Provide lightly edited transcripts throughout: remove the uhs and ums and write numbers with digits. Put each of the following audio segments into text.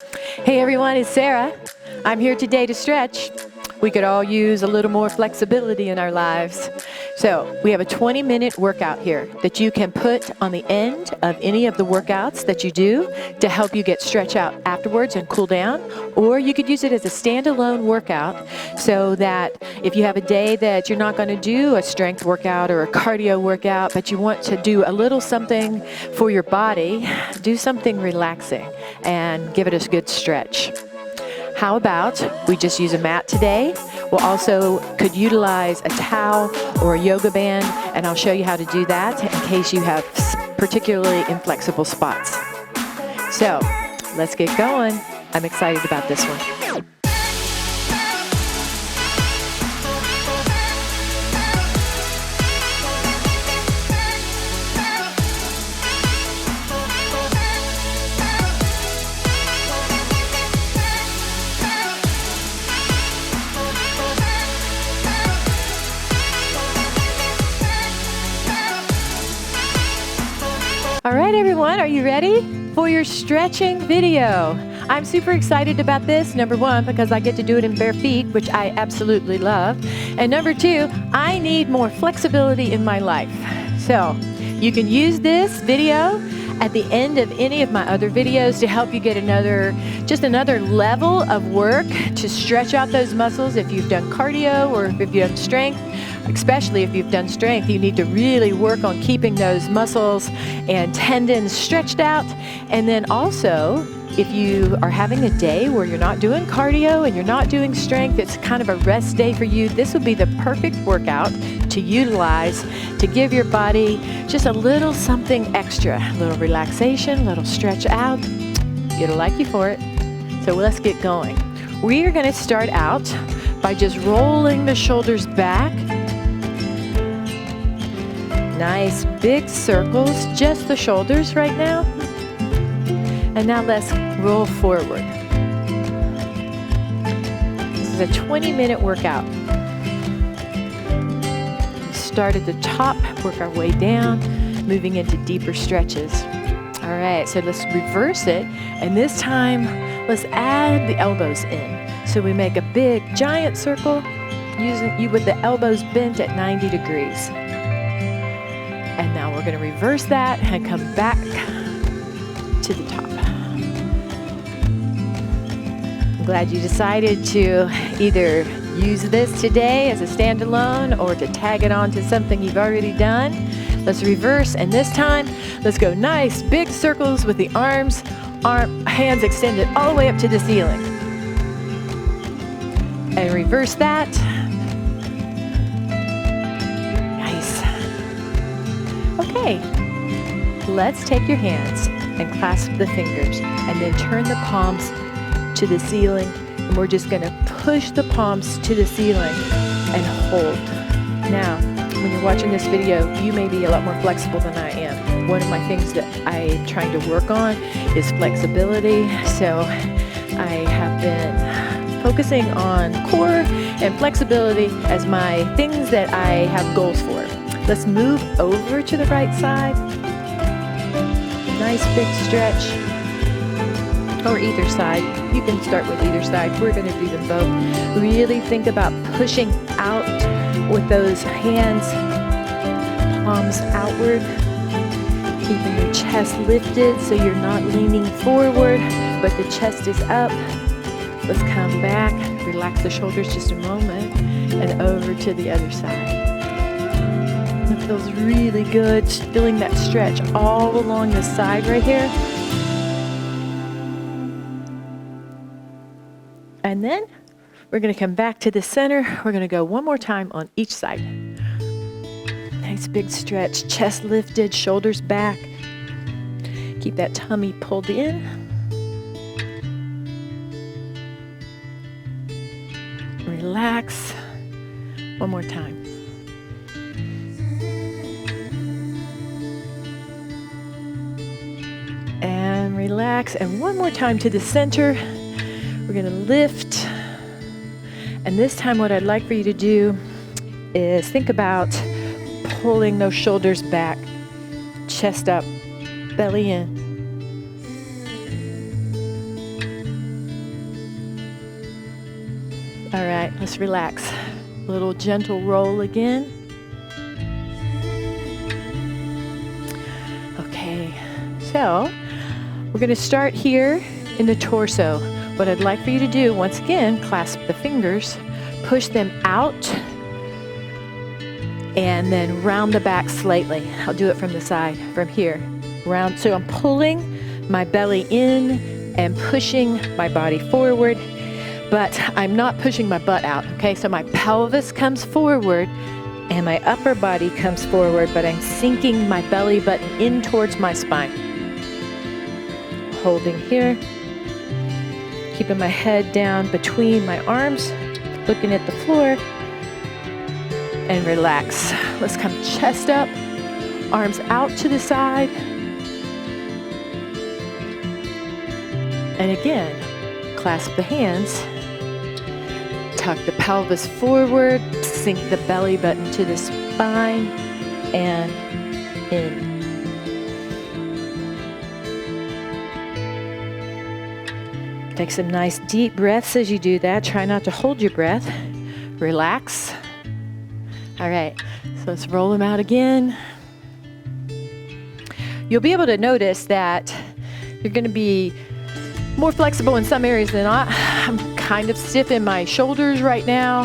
Hey everyone, it's Sarah. I'm here today to stretch. We could all use a little more flexibility in our lives. So we have a 20-minute workout here that you can put on the end of any of the workouts that you do to help you get stretch out afterwards and cool down. Or you could use it as a standalone workout so that if you have a day that you're not going to do a strength workout or a cardio workout, but you want to do a little something for your body, do something relaxing and give it a good stretch. How about we just use a mat today? We'll also could utilize a towel or a yoga band, and I'll show you how to do that in case you have particularly inflexible spots. So let's get going. I'm excited about this one. All right, everyone, are you ready for your stretching video? I'm super excited about this, number one, because I get to do it in bare feet, which I absolutely love. And number two, I need more flexibility in my life. So you can use this video at the end of any of my other videos to help you get another level of work to stretch out those muscles. If you've done cardio or if you've done strength, especially if you've done strength, you need to really work on keeping those muscles and tendons stretched out. And then also, if you are having a day where you're not doing cardio and you're not doing strength, it's kind of a rest day for you, this would be the perfect workout to utilize to give your body just a little something extra, a little relaxation, a little stretch out. It'll like you for it. So let's get going. We are going to start out by just rolling the shoulders back. Nice big circles, just the shoulders right now. And now let's roll forward. This is a 20-minute workout. We start at the top, work our way down, moving into deeper stretches. All right, so let's reverse it. And this time, let's add the elbows in. So we make a big, giant circle, using you with the elbows bent at 90 degrees. And now we're going to reverse that and come back to the top. I'm glad you decided to either use this today as a standalone or to tag it on to something you've already done. Let's reverse, and this time, let's go nice big circles with the hands extended all the way up to the ceiling. And reverse that. Okay, let's take your hands and clasp the fingers and then turn the palms to the ceiling. And we're just going to push the palms to the ceiling and hold. Now, when you're watching this video, you may be a lot more flexible than I am. One of my things that I'm trying to work on is flexibility. So I have been focusing on core and flexibility as my things that I have goals for. Let's move over to the right side. Nice big stretch. Or either side. You can start with either side. We're going to do them both. Really think about pushing out with those hands, palms outward. Keeping your chest lifted so you're not leaning forward, but the chest is up. Let's come back. Relax the shoulders just a moment. And over to the other side. It feels really good, feeling that stretch all along the side right here. And then we're going to come back to the center. We're going to go one more time on each side. Nice big stretch, chest lifted, shoulders back. Keep that tummy pulled in. Relax. One more time. And relax. And one more time to the center. We're going to lift. And this time what I'd like for you to do is think about pulling those shoulders back, chest up, belly in. All right, let's relax. A little gentle roll again. Okay, so we're going to start here in the torso. What I'd like for you to do, once again, clasp the fingers, push them out, and then round the back slightly. I'll do it from the side, from here. Round, so I'm pulling my belly in and pushing my body forward, but I'm not pushing my butt out, okay? So my pelvis comes forward and my upper body comes forward, but I'm sinking my belly button in towards my spine. Holding here, keeping my head down between my arms, looking at the floor, and relax. Let's come chest up, arms out to the side. And again, clasp the hands, tuck the pelvis forward, sink the belly button to the spine, and in. Take some nice deep breaths as you do that. Try not to hold your breath. Relax. All right, so let's roll them out again. You'll be able to notice that you're going to be more flexible in some areas than not. I'm kind of stiff in my shoulders right now,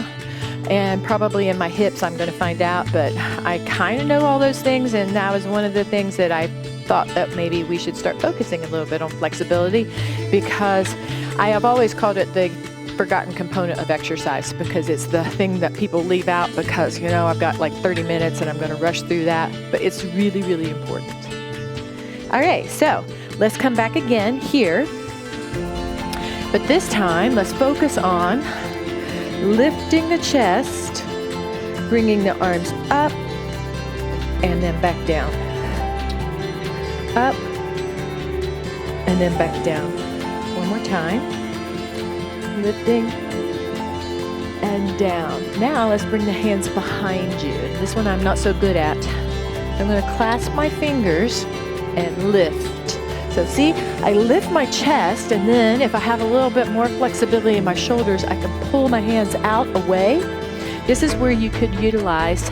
and probably in my hips, I'm going to find out, but I kind of know all those things, and that was one of the things that I thought that maybe we should start focusing a little bit on flexibility, because I have always called it the forgotten component of exercise, because it's the thing that people leave out because, you know, I've got like 30 minutes and I'm going to rush through that, but it's really, really important. All right, so let's come back again here. But this time, let's focus on lifting the chest, bringing the arms up, and then back down. Up, and then back down. One more time. Lifting, and down. Now let's bring the hands behind you. This one I'm not so good at. I'm going to clasp my fingers and lift. So see, I lift my chest, and then if I have a little bit more flexibility in my shoulders, I can pull my hands out away. This is where you could utilize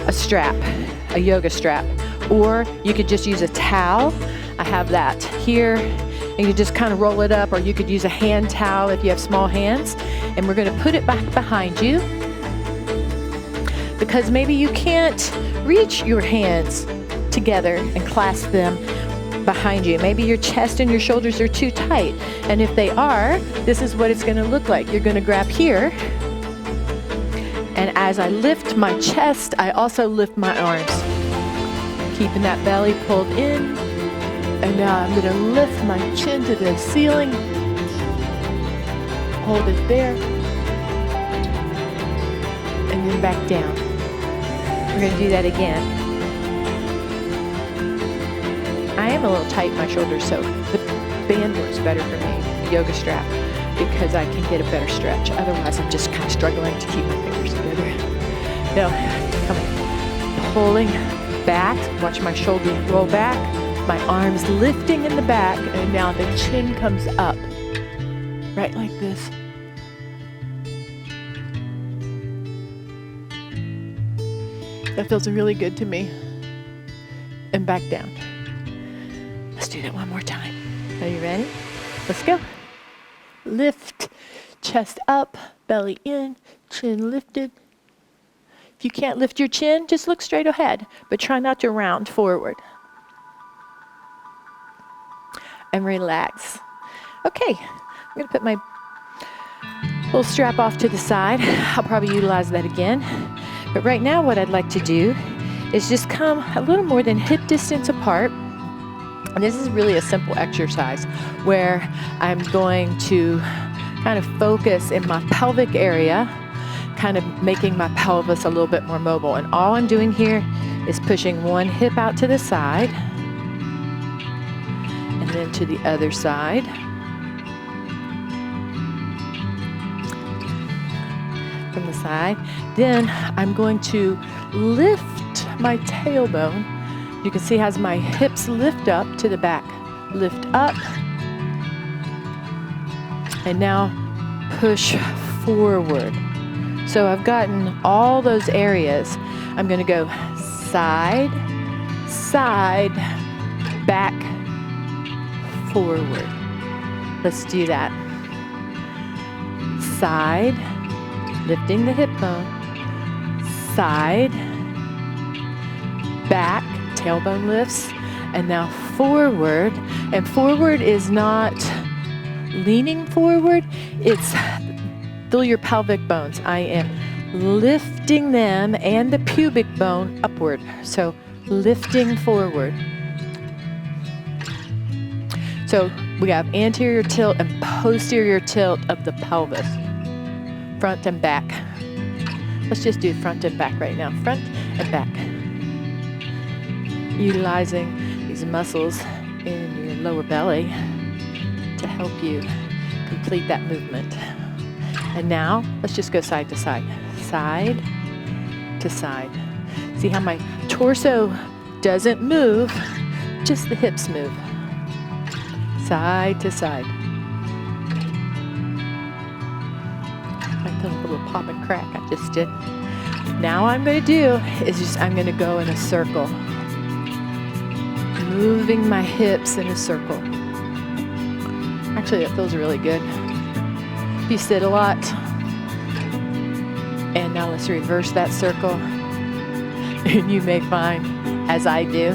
a strap, a yoga strap, or you could just use a towel. I have that here, and you just kind of roll it up, or you could use a hand towel if you have small hands. And we're going to put it back behind you, because maybe you can't reach your hands together and clasp them behind you. Maybe your chest and your shoulders are too tight. And if they are, this is what it's going to look like. You're going to grab here, and as I lift my chest, I also lift my arms, keeping that belly pulled in. And now I'm going to lift my chin to the ceiling. Hold it there. And then back down. We're going to do that again. I am a little tight in my shoulders, so the band works better for me, the yoga strap, because I can get a better stretch. Otherwise, I'm just kind of struggling to keep my fingers together. No, come on. Pulling back. Watch my shoulders roll back. My arms lifting in the back, and now the chin comes up, right like this. That feels really good to me. And back down. Let's do that one more time. Are you ready? Let's go. Lift, chest up, belly in, chin lifted. If you can't lift your chin, just look straight ahead, but try not to round forward. And relax. Okay, I'm going to put my little strap off to the side. I'll probably utilize that again. But right now what I'd like to do is just come a little more than hip distance apart. And this is really a simple exercise where I'm going to kind of focus in my pelvic area, kind of making my pelvis a little bit more mobile. And all I'm doing here is pushing one hip out to the side, and then to the other side. From the side. Then I'm going to lift my tailbone. You can see as my hips lift up to the back. Lift up. And now push forward. So I've gotten all those areas. I'm going to go side, side, back, forward. Let's do that. Side, lifting the hip bone, side, back, tailbone lifts, and now forward. And forward is not leaning forward, it's through your pelvic bones. I am lifting them and the pubic bone upward. So lifting forward. So we have anterior tilt and posterior tilt of the pelvis, front and back. Let's just do front and back right now. Front and back. Utilizing these muscles in your lower belly to help you complete that movement. And now let's just go side to side. Side to side. See how my torso doesn't move, just the hips move. Side to side. Like the little pop and crack I just did. Now what I'm going to do is I'm going to go in a circle. Moving my hips in a circle. Actually, that feels really good. If you sit a lot. And now let's reverse that circle. And you may find, as I do,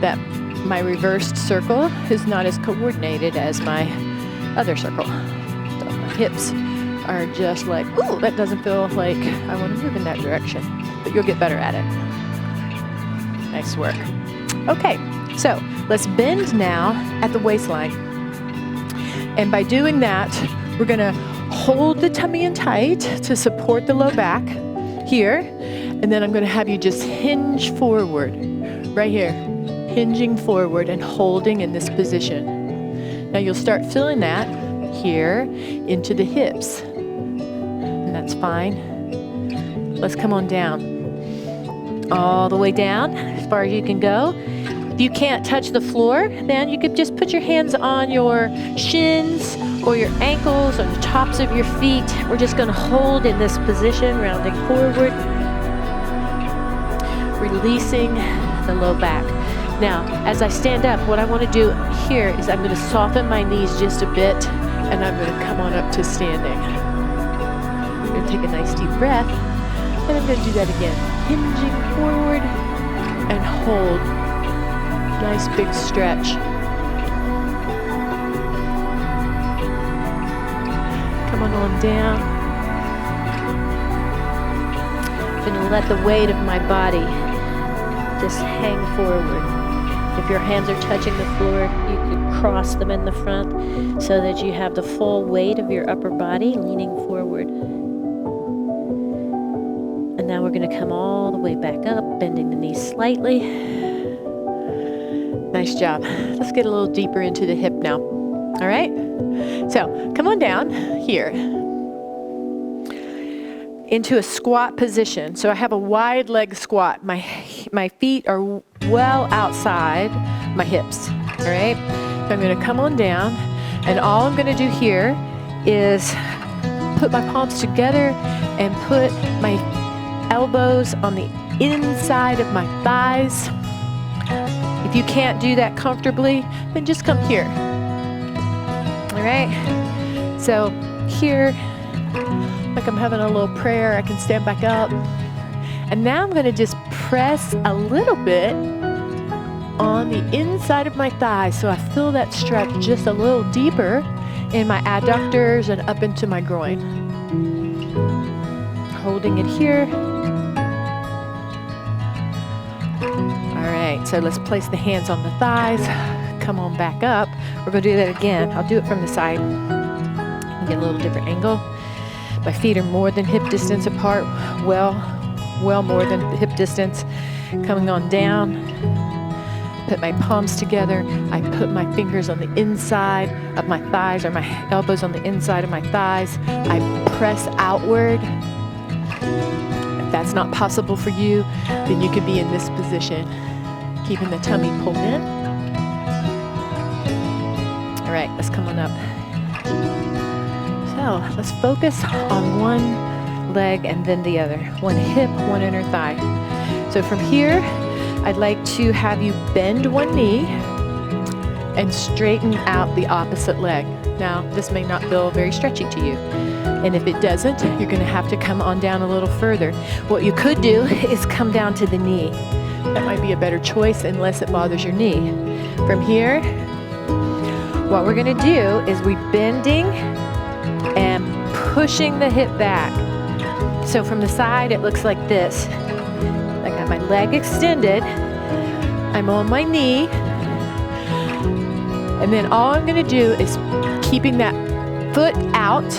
that my reversed circle is not as coordinated as my other circle. So my hips are just like, ooh, that doesn't feel like I want to move in that direction. But you'll get better at it. Nice work. Okay, so let's bend now at the waistline. And by doing that, we're going to hold the tummy in tight to support the low back here. And then I'm going to have you just hinge forward right here. Hinging forward and holding in this position. Now you'll start feeling that here into the hips. And that's fine. Let's come on down. All the way down as far as you can go. If you can't touch the floor, then you could just put your hands on your shins or your ankles or the tops of your feet. We're just going to hold in this position, rounding forward. Releasing the low back. Now, as I stand up, what I want to do here is I'm going to soften my knees just a bit, and I'm going to come on up to standing. I'm going to take a nice deep breath, and I'm going to do that again. Hinging forward and hold. Nice big stretch. Come on down. I'm going to let the weight of my body just hang forward. If your hands are touching the floor, you could cross them in the front so that you have the full weight of your upper body leaning forward. And now we're going to come all the way back up, bending the knees slightly. Nice job. Let's get a little deeper into the hip now. All right? So come on down here into a squat position. So I have a wide leg squat. My feet are well outside my hips, all right? So I'm gonna come on down, and all I'm gonna do here is put my palms together and put my elbows on the inside of my thighs. If you can't do that comfortably, then just come here, all right? So here, like I'm having a little prayer, I can stand back up. And now I'm gonna just press a little bit on the inside of my thighs so I feel that stretch just a little deeper in my adductors and up into my groin. Holding it here. All right, so let's place the hands on the thighs. Come on back up. We're gonna do that again. I'll do it from the side. Get a little different angle. My feet are more than hip distance apart. Well more than hip distance. Coming on down. Put my palms together. I put my fingers on the inside of my thighs, or my elbows on the inside of my thighs. I press outward. If that's not possible for you, then you could be in this position, keeping the tummy pulled in. All right, let's come on up. So So let's focus on one leg and then the other. One hip, one inner thigh. So from here, I'd like to have you bend one knee and straighten out the opposite leg. Now, this may not feel very stretchy to you. And if it doesn't, you're gonna have to come on down a little further. What you could do is come down to the knee. That might be a better choice unless it bothers your knee. From here, what we're gonna do is we're bending and pushing the hip back. So from the side, it looks like this. I got my leg extended. I'm on my knee. And then all I'm gonna do is keeping that foot out,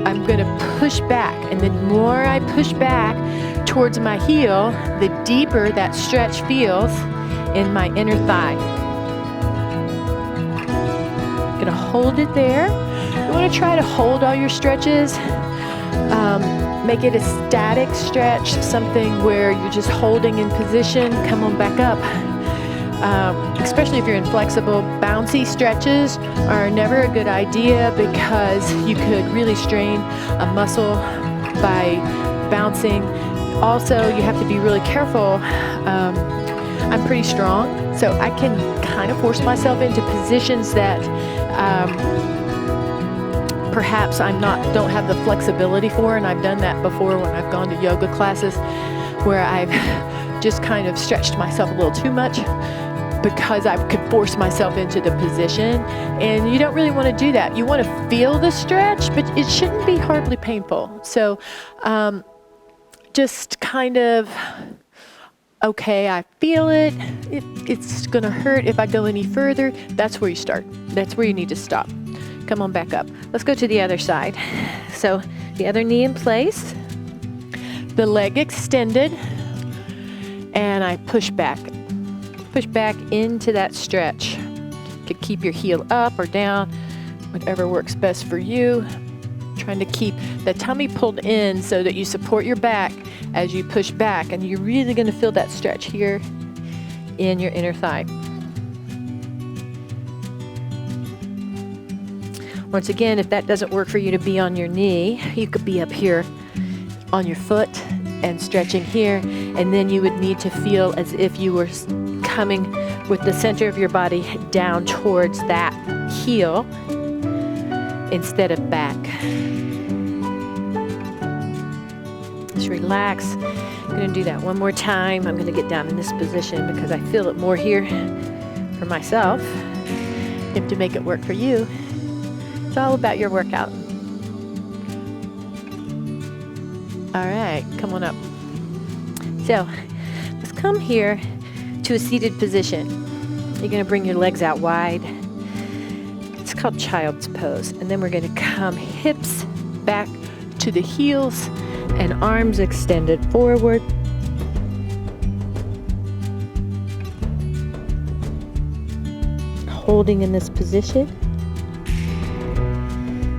I'm gonna push back. And the more I push back towards my heel, the deeper that stretch feels in my inner thigh. Gonna hold it there. You wanna try to hold all your stretches. Make it a static stretch, something where you're just holding in position. Come on back up. Especially if you're inflexible, bouncy stretches are never a good idea because you could really strain a muscle by bouncing. Also, you have to be really careful. I'm pretty strong, so I can kind of force myself into positions that perhaps don't have the flexibility for, and I've done that before when I've gone to yoga classes where I've just kind of stretched myself a little too much because I could force myself into the position, and you don't really want to do that. You want to feel the stretch, but it shouldn't be horribly painful. So just kind of, okay, I feel it. It's going to hurt if I go any further. That's where you start. That's where you need to stop. Come on back up. Let's go to the other side. So the other knee in place, the leg extended, and I push back. Push back into that stretch. You could keep your heel up or down, whatever works best for you. Trying to keep the tummy pulled in so that you support your back as you push back, and you're really going to feel that stretch here in your inner thigh. Once again, if that doesn't work for you to be on your knee, you could be up here on your foot and stretching here, and then you would need to feel as if you were coming with the center of your body down towards that heel instead of back. Just relax. I'm going to do that one more time. I'm going to get down in this position because I feel it more here for myself. And to make it work for you, it's all about your workout. All right, come on up. So let's come here to a seated position. You're going to bring your legs out wide. It's called child's pose. And then we're going to come hips back to the heels and arms extended forward. Holding in this position.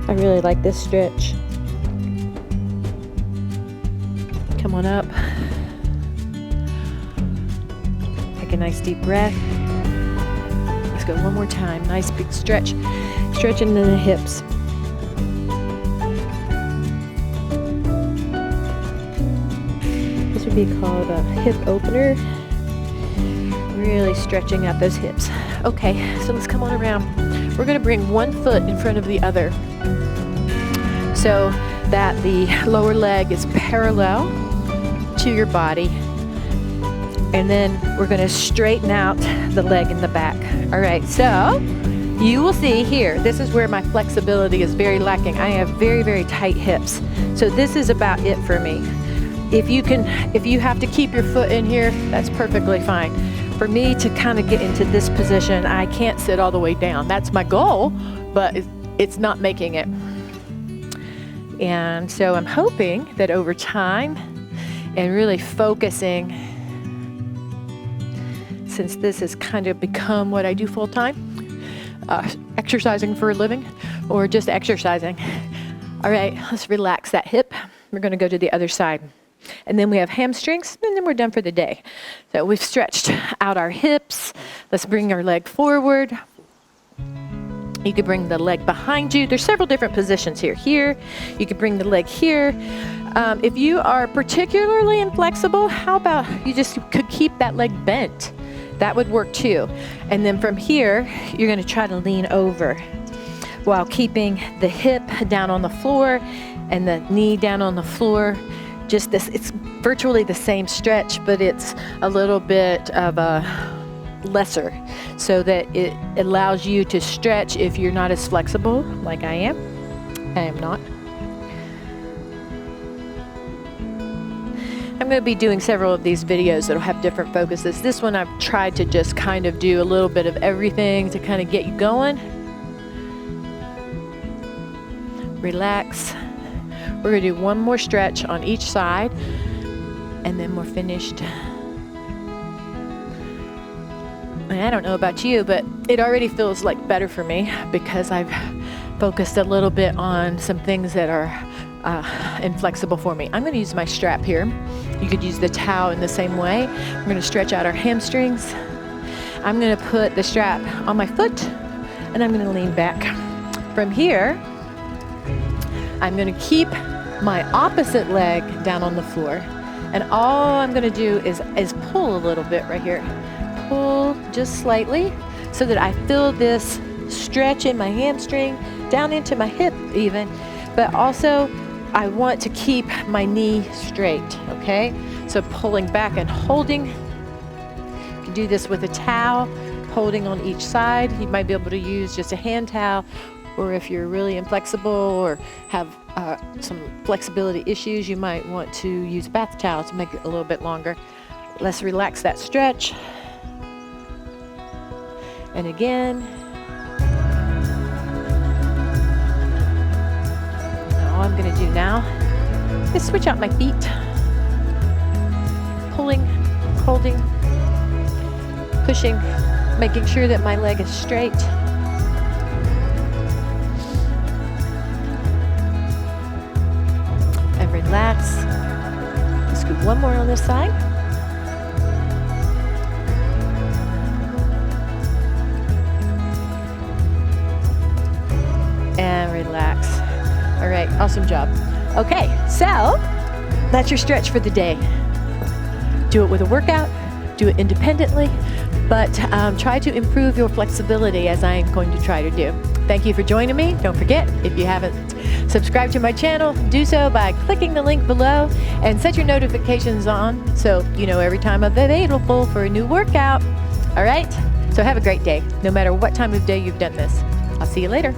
I really like this stretch. Come on up. Take a nice deep breath. Let's go one more time. Nice big stretch. Stretching the hips. This would be called a hip opener. Really stretching out those hips. Okay, so let's come on around. We're going to bring one foot in front of the other so that the lower leg is parallel to your body. And then we're going to straighten out the leg in the back. All right, so you will see here, this is where my flexibility is very lacking. I have very, very tight hips. So this is about it for me. If you have to keep your foot in here, that's perfectly fine. For me to kind of get into this position, I can't sit all the way down. That's my goal, but it's not making it. And so I'm hoping that over time and really focusing, since this has kind of become what I do full time, exercising for a living or just exercising. All right, let's relax that hip. We're going to go to the other side. And then we have hamstrings, and then we're done for the day. So we've stretched out our hips. Let's bring our leg forward. You could bring the leg behind you. There's several different positions here. Here, you could bring the leg here. If you are particularly inflexible, how about you just could keep that leg bent? That would work too. And then from here, you're gonna try to lean over while keeping the hip down on the floor and the knee down on the floor. Just this, it's virtually the same stretch, but it's a little bit of a lesser, so that it allows you to stretch if you're not as flexible like I am. I am not. I'm going to be doing several of these videos that'll have different focuses. This one I've tried to just kind of do a little bit of everything to kind of get you going. Relax. We're going to do one more stretch on each side, and then we're finished. And I don't know about you, but it already feels like better for me because I've focused a little bit on some things that are inflexible for me. I'm going to use my strap here. You could use the towel in the same way. We're going to stretch out our hamstrings. I'm going to put the strap on my foot, and I'm going to lean back. From here, I'm going to keep my opposite leg down on the floor, and all I'm going to do is pull a little bit right here. Pull just slightly so that I feel this stretch in my hamstring, down into my hip even, but also I want to keep my knee straight, okay? So pulling back and holding. You can do this with a towel, holding on each side. You might be able to use just a hand towel, or if you're really inflexible or have some flexibility issues, you might want to use a bath towel to make it a little bit longer. Let's relax that stretch. And again. All I'm going to do now is switch out my feet. Pulling, holding, pushing, making sure that my leg is straight. And relax. Let's do one more on this side. And relax. All right, awesome job. Okay, so that's your stretch for the day. Do it with a workout, do it independently, but try to improve your flexibility as I'm going to try to do. Thank you for joining me. Don't forget, if you haven't subscribed to my channel, do so by clicking the link below and set your notifications on so you know every time I'm available for a new workout. All right, so have a great day, no matter what time of day you've done this. I'll see you later.